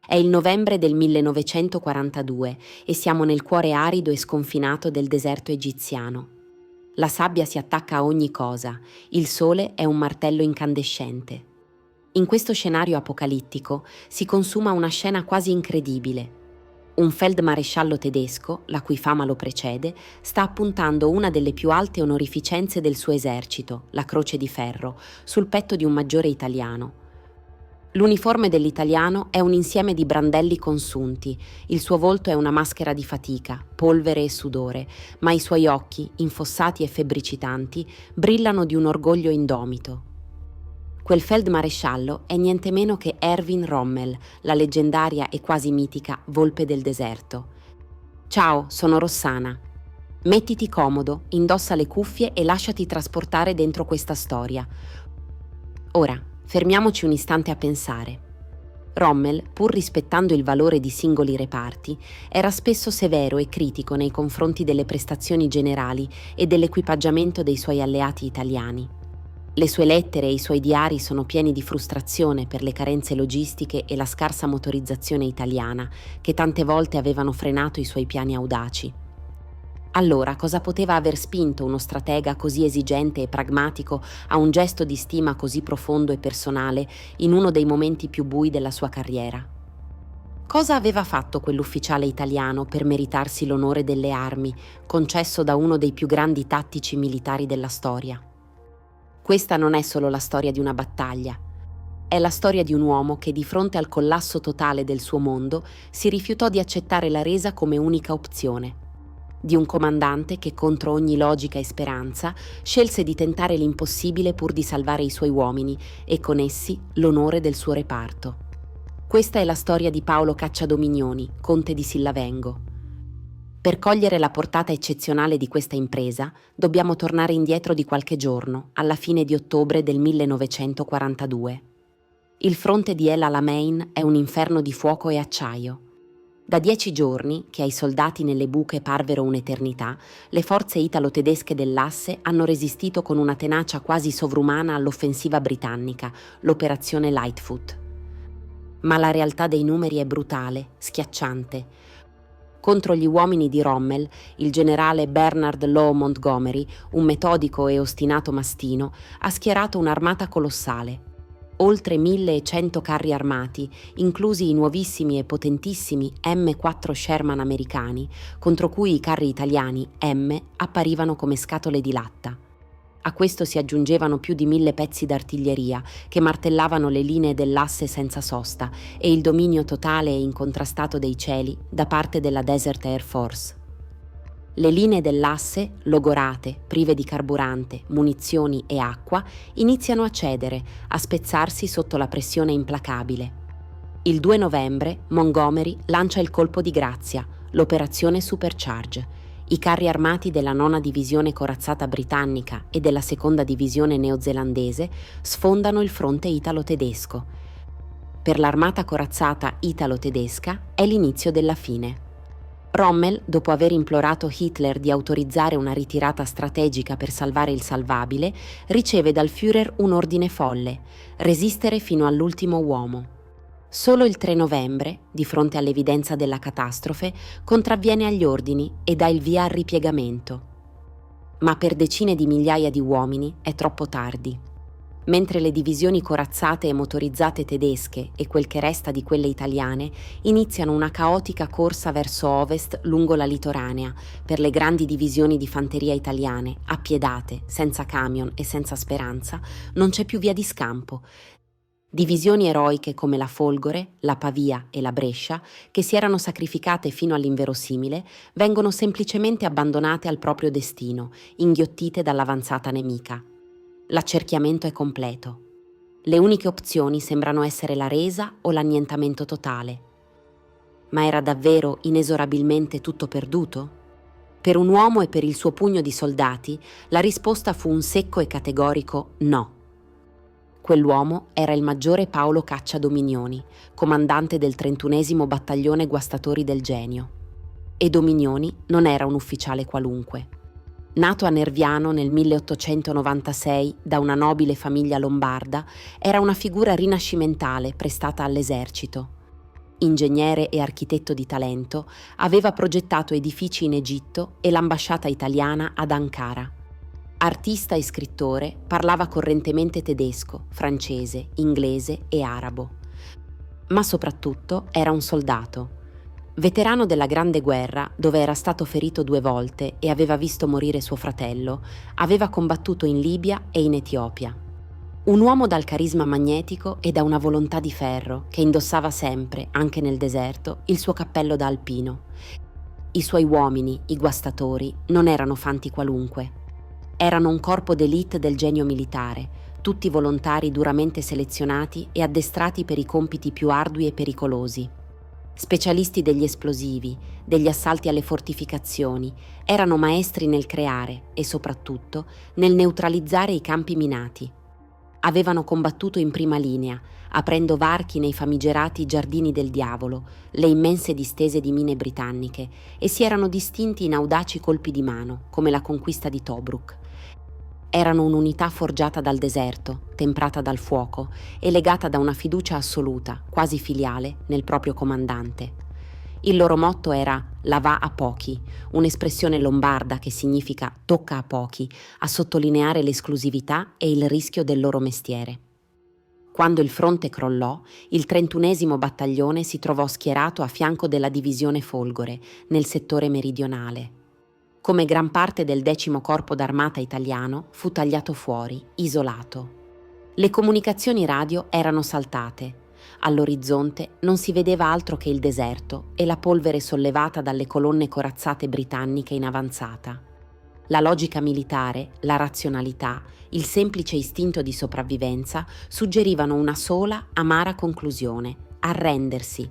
È il novembre del 1942 e siamo nel cuore arido e sconfinato del deserto egiziano. La sabbia si attacca a ogni cosa, il sole è un martello incandescente. In questo scenario apocalittico si consuma una scena quasi incredibile. Un feldmaresciallo tedesco, la cui fama lo precede, sta appuntando una delle più alte onorificenze del suo esercito, la Croce di Ferro, sul petto di un maggiore italiano. L'uniforme dell'italiano è un insieme di brandelli consunti, il suo volto è una maschera di fatica, polvere e sudore, ma i suoi occhi, infossati e febbricitanti, brillano di un orgoglio indomito. Quel feldmaresciallo è niente meno che Erwin Rommel, la leggendaria e quasi mitica Volpe del deserto. Ciao, sono Rossana. Mettiti comodo, indossa le cuffie e lasciati trasportare dentro questa storia. Ora, fermiamoci un istante a pensare. Rommel, pur rispettando il valore di singoli reparti, era spesso severo e critico nei confronti delle prestazioni generali e dell'equipaggiamento dei suoi alleati italiani. Le sue lettere e i suoi diari sono pieni di frustrazione per le carenze logistiche e la scarsa motorizzazione italiana, che tante volte avevano frenato i suoi piani audaci. Allora, cosa poteva aver spinto uno stratega così esigente e pragmatico a un gesto di stima così profondo e personale in uno dei momenti più bui della sua carriera? Cosa aveva fatto quell'ufficiale italiano per meritarsi l'onore delle armi, concesso da uno dei più grandi tattici militari della storia? Questa non è solo la storia di una battaglia, è la storia di un uomo che di fronte al collasso totale del suo mondo si rifiutò di accettare la resa come unica opzione. Di un comandante che contro ogni logica e speranza scelse di tentare l'impossibile pur di salvare i suoi uomini e con essi l'onore del suo reparto. Questa è la storia di Paolo Cacciadominioni, conte di Sillavengo. Per cogliere la portata eccezionale di questa impresa, dobbiamo tornare indietro di qualche giorno, alla fine di ottobre del 1942. Il fronte di El Alamein è un inferno di fuoco e acciaio. Da 10 giorni, che ai soldati nelle buche parvero un'eternità, le forze italo-tedesche dell'asse hanno resistito con una tenacia quasi sovrumana all'offensiva britannica, l'operazione Lightfoot. Ma la realtà dei numeri è brutale, schiacciante. Contro gli uomini di Rommel, il generale Bernard Law Montgomery, un metodico e ostinato mastino, ha schierato un'armata colossale. Oltre 1.100 carri armati, inclusi i nuovissimi e potentissimi M4 Sherman americani, contro cui i carri italiani M apparivano come scatole di latta. A questo si aggiungevano più di 1.000 pezzi d'artiglieria che martellavano le linee dell'asse senza sosta e il dominio totale e incontrastato dei cieli da parte della Desert Air Force. Le linee dell'asse, logorate, prive di carburante, munizioni e acqua, iniziano a cedere, a spezzarsi sotto la pressione implacabile. Il 2 novembre Montgomery lancia il colpo di grazia, l'operazione Supercharge. I carri armati della 9ª divisione corazzata britannica e della 2ª divisione neozelandese sfondano il fronte italo-tedesco. Per l'armata corazzata italo-tedesca è l'inizio della fine. Rommel, dopo aver implorato Hitler di autorizzare una ritirata strategica per salvare il salvabile, riceve dal Führer un ordine folle: resistere fino all'ultimo uomo. Solo il 3 novembre, di fronte all'evidenza della catastrofe, contravviene agli ordini e dà il via al ripiegamento. Ma per decine di migliaia di uomini è troppo tardi. Mentre le divisioni corazzate e motorizzate tedesche e quel che resta di quelle italiane iniziano una caotica corsa verso ovest lungo la litoranea per le grandi divisioni di fanteria italiane, appiedate, senza camion e senza speranza, non c'è più via di scampo. Divisioni eroiche come la Folgore, la Pavia e la Brescia, che si erano sacrificate fino all'inverosimile, vengono semplicemente abbandonate al proprio destino, inghiottite dall'avanzata nemica. L'accerchiamento è completo. Le uniche opzioni sembrano essere la resa o l'annientamento totale. Ma era davvero inesorabilmente tutto perduto? Per un uomo e per il suo pugno di soldati, la risposta fu un secco e categorico no. Quell'uomo era il maggiore Paolo Cacciadominioni, comandante del 31° battaglione Guastatori del Genio. E Dominioni non era un ufficiale qualunque. Nato a Nerviano nel 1896 da una nobile famiglia lombarda, era una figura rinascimentale prestata all'esercito. ingegnere e architetto di talento, aveva progettato edifici in Egitto e l'ambasciata italiana ad Ankara. Artista e scrittore, parlava correntemente tedesco, francese, inglese e arabo. Ma soprattutto era un soldato. Veterano della Grande Guerra, dove era stato ferito 2 volte e aveva visto morire suo fratello, aveva combattuto in Libia e in Etiopia. Un uomo dal carisma magnetico e da una volontà di ferro, che indossava sempre, anche nel deserto, il suo cappello da alpino. I suoi uomini, i guastatori, non erano fanti qualunque. Erano un corpo d'élite del genio militare, tutti volontari duramente selezionati e addestrati per i compiti più ardui e pericolosi. Specialisti degli esplosivi, degli assalti alle fortificazioni, erano maestri nel creare e soprattutto nel neutralizzare i campi minati. Avevano combattuto in prima linea, aprendo varchi nei famigerati giardini del diavolo, le immense distese di mine britanniche, e si erano distinti in audaci colpi di mano, come la conquista di Tobruk. Erano un'unità forgiata dal deserto, temprata dal fuoco e legata da una fiducia assoluta, quasi filiale, nel proprio comandante. Il loro motto era «La va a pochi», un'espressione lombarda che significa «tocca a pochi», a sottolineare l'esclusività e il rischio del loro mestiere. Quando il fronte crollò, il 31° battaglione si trovò schierato a fianco della divisione Folgore, nel settore meridionale. Come gran parte del 10° Corpo d'Armata italiano, fu tagliato fuori, isolato. Le comunicazioni radio erano saltate. All'orizzonte non si vedeva altro che il deserto e la polvere sollevata dalle colonne corazzate britanniche in avanzata. La logica militare, la razionalità, il semplice istinto di sopravvivenza suggerivano una sola, amara conclusione: arrendersi.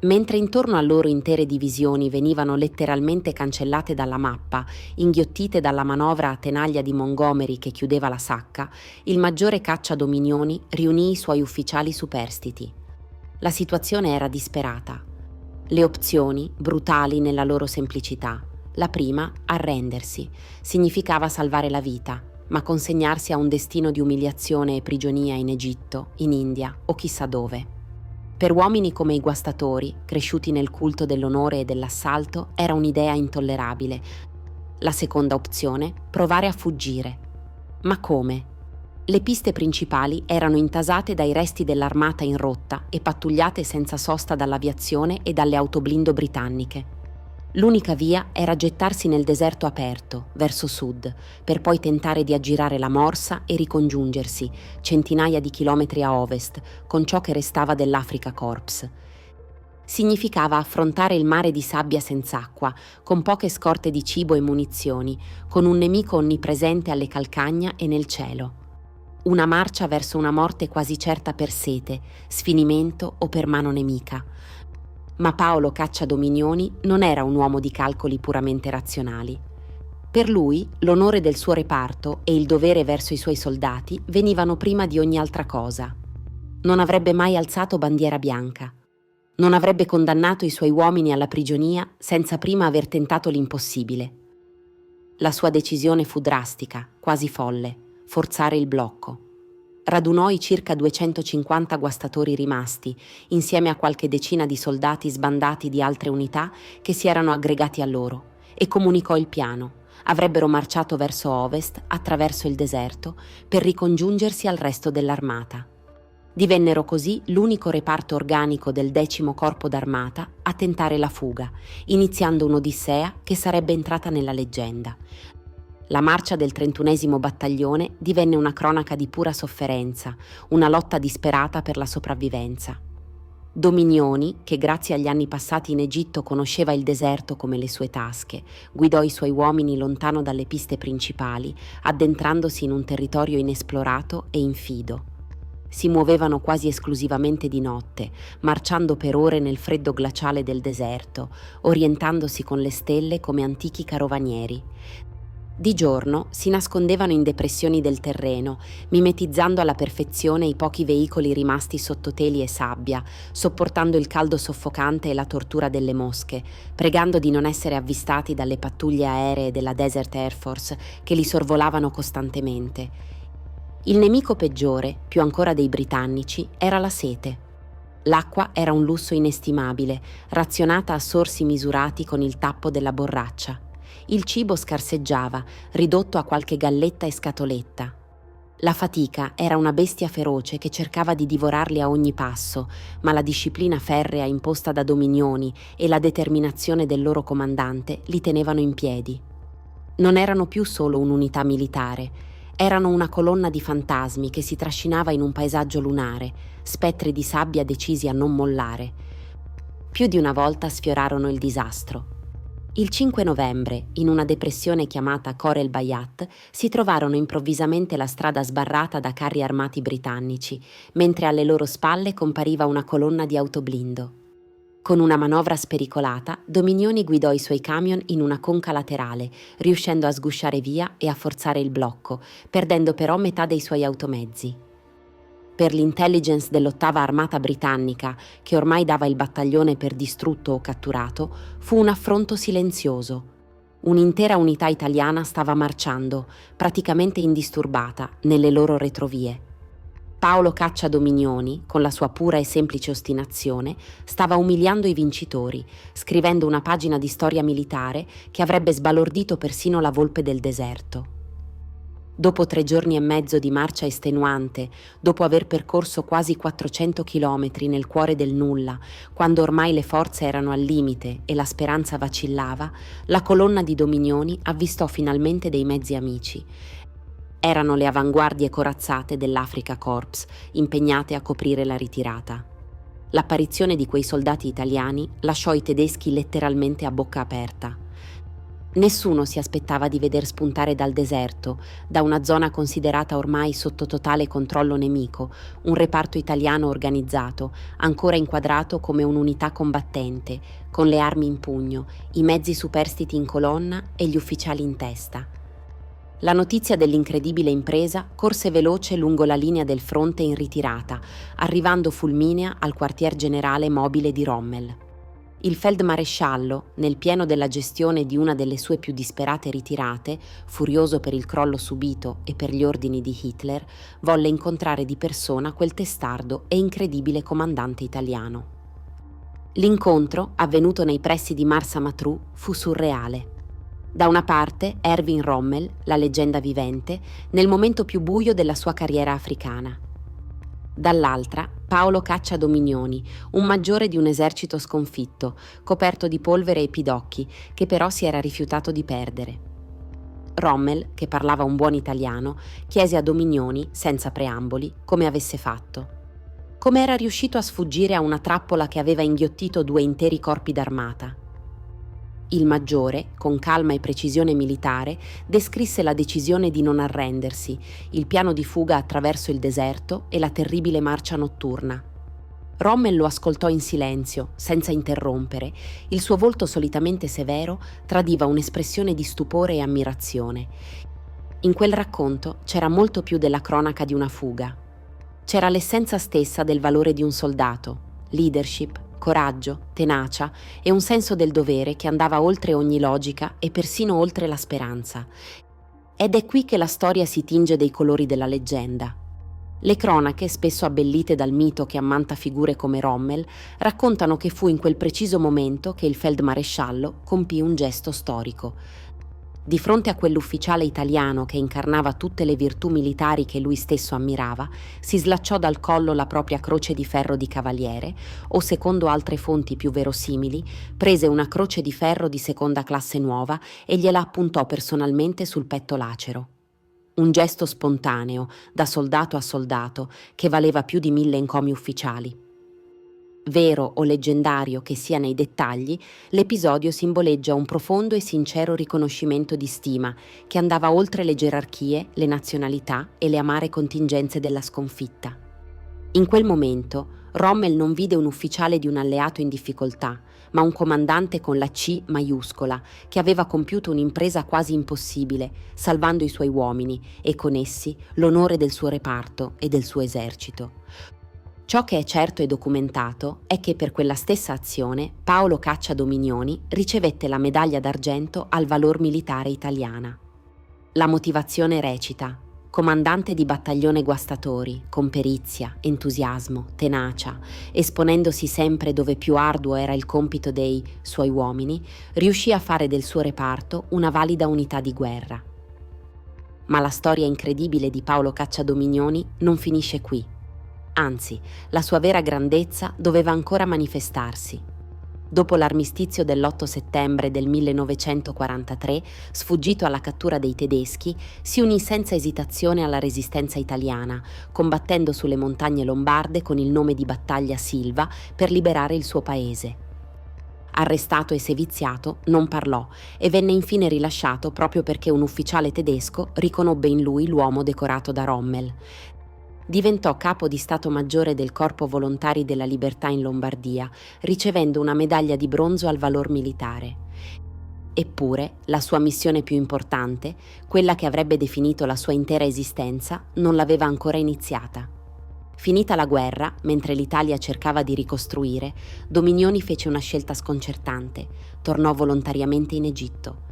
Mentre intorno a loro intere divisioni venivano letteralmente cancellate dalla mappa, inghiottite dalla manovra a tenaglia di Montgomery che chiudeva la sacca, il maggiore cacciadominioni riunì i suoi ufficiali superstiti. La situazione era disperata. Le opzioni, brutali nella loro semplicità. La prima, arrendersi, significava salvare la vita, ma consegnarsi a un destino di umiliazione e prigionia in Egitto, in India o chissà dove. Per uomini come i guastatori, cresciuti nel culto dell'onore e dell'assalto, era un'idea intollerabile. La seconda opzione, provare a fuggire. Ma come? Le piste principali erano intasate dai resti dell'armata in rotta e pattugliate senza sosta dall'aviazione e dalle autoblindo britanniche. L'unica via era gettarsi nel deserto aperto, verso sud, per poi tentare di aggirare la morsa e ricongiungersi, centinaia di chilometri a ovest, con ciò che restava dell'Africa Corps. Significava affrontare il mare di sabbia senza acqua, con poche scorte di cibo e munizioni, con un nemico onnipresente alle calcagna e nel cielo. Una marcia verso una morte quasi certa per sete, sfinimento o per mano nemica. Ma Paolo Cacciadominioni non era un uomo di calcoli puramente razionali. Per lui, l'onore del suo reparto e il dovere verso i suoi soldati venivano prima di ogni altra cosa. Non avrebbe mai alzato bandiera bianca. Non avrebbe condannato i suoi uomini alla prigionia senza prima aver tentato l'impossibile. La sua decisione fu drastica, quasi folle: forzare il blocco. Radunò i circa 250 guastatori rimasti, insieme a qualche decina di soldati sbandati di altre unità che si erano aggregati a loro, e comunicò il piano. Avrebbero marciato verso ovest, attraverso il deserto, per ricongiungersi al resto dell'armata. Divennero così l'unico reparto organico del 10° Corpo d'Armata a tentare la fuga, iniziando un'odissea che sarebbe entrata nella leggenda. La marcia del 31° battaglione divenne una cronaca di pura sofferenza, una lotta disperata per la sopravvivenza. Dominioni, che grazie agli anni passati in Egitto conosceva il deserto come le sue tasche, guidò i suoi uomini lontano dalle piste principali, addentrandosi in un territorio inesplorato e infido. Si muovevano quasi esclusivamente di notte, marciando per ore nel freddo glaciale del deserto, orientandosi con le stelle come antichi carovanieri. Di giorno si nascondevano in depressioni del terreno, mimetizzando alla perfezione i pochi veicoli rimasti sotto teli e sabbia, sopportando il caldo soffocante e la tortura delle mosche, pregando di non essere avvistati dalle pattuglie aeree della Desert Air Force che li sorvolavano costantemente. Il nemico peggiore, più ancora dei britannici, era la sete. L'acqua era un lusso inestimabile, razionata a sorsi misurati con il tappo della borraccia. Il cibo scarseggiava, ridotto a qualche galletta e scatoletta. La fatica era una bestia feroce che cercava di divorarli a ogni passo, ma la disciplina ferrea imposta da Dominioni e la determinazione del loro comandante li tenevano in piedi. Non erano più solo un'unità militare, erano una colonna di fantasmi che si trascinava in un paesaggio lunare, spettri di sabbia decisi a non mollare. Più di una volta sfiorarono il disastro. Il 5 novembre, in una depressione chiamata Khor el Bayat, si trovarono improvvisamente la strada sbarrata da carri armati britannici, mentre alle loro spalle compariva una colonna di autoblindo. Con una manovra spericolata, Dominioni guidò i suoi camion in una conca laterale, riuscendo a sgusciare via e a forzare il blocco, perdendo però metà dei suoi automezzi. Per l'intelligence dell'8ª Armata britannica, che ormai dava il battaglione per distrutto o catturato, fu un affronto silenzioso. Un'intera unità italiana stava marciando, praticamente indisturbata, nelle loro retrovie. Paolo Caccia Dominioni, con la sua pura e semplice ostinazione, stava umiliando i vincitori, scrivendo una pagina di storia militare che avrebbe sbalordito persino la volpe del deserto. Dopo 3 giorni e mezzo di marcia estenuante, dopo aver percorso quasi 400 chilometri nel cuore del nulla, quando ormai le forze erano al limite e la speranza vacillava, la colonna di Dominioni avvistò finalmente dei mezzi amici. Erano le avanguardie corazzate dell'Africa Corps, impegnate a coprire la ritirata. L'apparizione di quei soldati italiani lasciò i tedeschi letteralmente a bocca aperta. Nessuno si aspettava di veder spuntare dal deserto, da una zona considerata ormai sotto totale controllo nemico, un reparto italiano organizzato, ancora inquadrato come un'unità combattente, con le armi in pugno, i mezzi superstiti in colonna e gli ufficiali in testa. La notizia dell'incredibile impresa corse veloce lungo la linea del fronte in ritirata, arrivando fulminea al quartier generale mobile di Rommel. Il feldmaresciallo, nel pieno della gestione di una delle sue più disperate ritirate, furioso per il crollo subito e per gli ordini di Hitler, volle incontrare di persona quel testardo e incredibile comandante italiano. L'incontro, avvenuto nei pressi di Marsa Matruh, fu surreale. Da una parte Erwin Rommel, la leggenda vivente, nel momento più buio della sua carriera africana. Dall'altra Paolo Caccia Dominioni, un maggiore di un esercito sconfitto, coperto di polvere e pidocchi, che però si era rifiutato di perdere. Rommel, che parlava un buon italiano, chiese a Dominioni, senza preamboli, come avesse fatto. Come era riuscito a sfuggire a una trappola che aveva inghiottito 2 interi corpi d'armata. Il maggiore, con calma e precisione militare, descrisse la decisione di non arrendersi, il piano di fuga attraverso il deserto e la terribile marcia notturna. Rommel lo ascoltò in silenzio, senza interrompere. Il suo volto solitamente severo tradiva un'espressione di stupore e ammirazione. In quel racconto c'era molto più della cronaca di una fuga. C'era l'essenza stessa del valore di un soldato, leadership, coraggio, tenacia e un senso del dovere che andava oltre ogni logica e persino oltre la speranza. Ed è qui che la storia si tinge dei colori della leggenda. Le cronache, spesso abbellite dal mito che ammanta figure come Rommel, raccontano che fu in quel preciso momento che il feldmaresciallo compì un gesto storico. Di fronte a quell'ufficiale italiano che incarnava tutte le virtù militari che lui stesso ammirava, si slacciò dal collo la propria croce di ferro di cavaliere o, secondo altre fonti più verosimili, prese una croce di ferro di seconda classe nuova e gliela appuntò personalmente sul petto lacero. Un gesto spontaneo, da soldato a soldato, che valeva più di 1000 encomi ufficiali. Vero o leggendario che sia nei dettagli, l'episodio simboleggia un profondo e sincero riconoscimento di stima che andava oltre le gerarchie, le nazionalità e le amare contingenze della sconfitta. In quel momento, Rommel non vide un ufficiale di un alleato in difficoltà, ma un comandante con la C maiuscola che aveva compiuto un'impresa quasi impossibile, salvando i suoi uomini e con essi l'onore del suo reparto e del suo esercito. Ciò che è certo e documentato è che per quella stessa azione Paolo Caccia Dominioni ricevette la medaglia d'argento al valor militare italiana. La motivazione recita: Comandante di battaglione guastatori, con perizia, entusiasmo, tenacia, esponendosi sempre dove più arduo era il compito dei suoi uomini, riuscì a fare del suo reparto una valida unità di guerra. Ma la storia incredibile di Paolo Cacciadominioni non finisce qui. Anzi, la sua vera grandezza doveva ancora manifestarsi. Dopo l'armistizio dell'8 settembre del 1943, sfuggito alla cattura dei tedeschi, si unì senza esitazione alla resistenza italiana, combattendo sulle montagne lombarde con il nome di battaglia Silva per liberare il suo paese. Arrestato e seviziato, non parlò e venne infine rilasciato proprio perché un ufficiale tedesco riconobbe in lui l'uomo decorato da Rommel. Diventò capo di Stato Maggiore del Corpo Volontari della Libertà in Lombardia, ricevendo una medaglia di bronzo al valor militare. Eppure, la sua missione più importante, quella che avrebbe definito la sua intera esistenza, non l'aveva ancora iniziata. Finita la guerra, mentre l'Italia cercava di ricostruire, Dominioni fece una scelta sconcertante: tornò volontariamente in Egitto.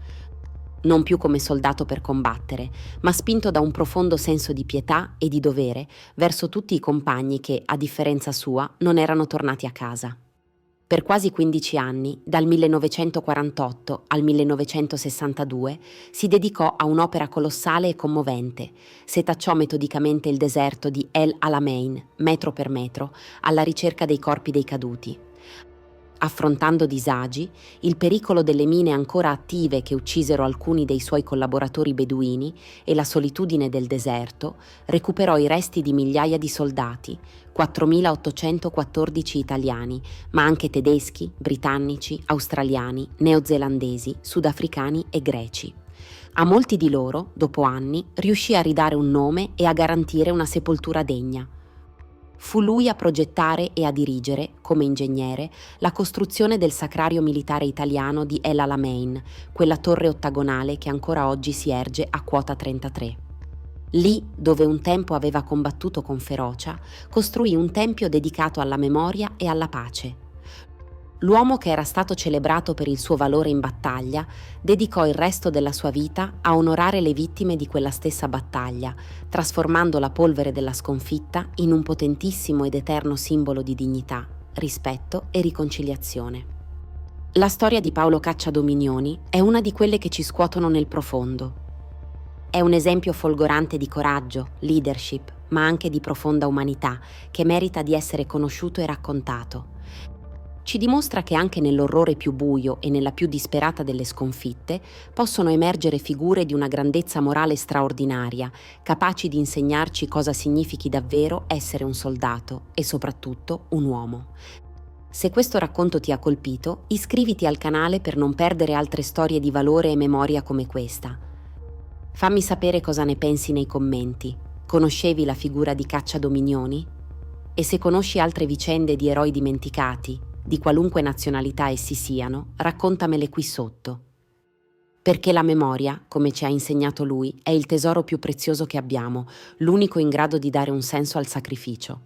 Non più come soldato per combattere, ma spinto da un profondo senso di pietà e di dovere verso tutti i compagni che, a differenza sua, non erano tornati a casa. Per quasi 15 anni, dal 1948 al 1962, si dedicò a un'opera colossale e commovente. Setacciò metodicamente il deserto di El Alamein, metro per metro, alla ricerca dei corpi dei caduti. Affrontando disagi, il pericolo delle mine ancora attive che uccisero alcuni dei suoi collaboratori beduini e la solitudine del deserto, recuperò i resti di migliaia di soldati, 4.814 italiani, ma anche tedeschi, britannici, australiani, neozelandesi, sudafricani e greci. A molti di loro, dopo anni, riuscì a ridare un nome e a garantire una sepoltura degna. Fu lui a progettare e a dirigere, come ingegnere, la costruzione del sacrario militare italiano di El Alamein, quella torre ottagonale che ancora oggi si erge a quota 33. Lì, dove un tempo aveva combattuto con ferocia, costruì un tempio dedicato alla memoria e alla pace. L'uomo che era stato celebrato per il suo valore in battaglia dedicò il resto della sua vita a onorare le vittime di quella stessa battaglia, trasformando la polvere della sconfitta in un potentissimo ed eterno simbolo di dignità, rispetto e riconciliazione. La storia di Paolo Cacciadominioni è una di quelle che ci scuotono nel profondo. È un esempio folgorante di coraggio, leadership, ma anche di profonda umanità, che merita di essere conosciuto e raccontato. Ci dimostra che anche nell'orrore più buio e nella più disperata delle sconfitte possono emergere figure di una grandezza morale straordinaria, capaci di insegnarci cosa significhi davvero essere un soldato e soprattutto un uomo. Se questo racconto ti ha colpito, iscriviti al canale per non perdere altre storie di valore e memoria come questa. Fammi sapere cosa ne pensi nei commenti. Conoscevi la figura di Cacciadominioni? E se conosci altre vicende di eroi dimenticati, di qualunque nazionalità essi siano, raccontamele qui sotto. Perché la memoria, come ci ha insegnato lui, è il tesoro più prezioso che abbiamo, l'unico in grado di dare un senso al sacrificio.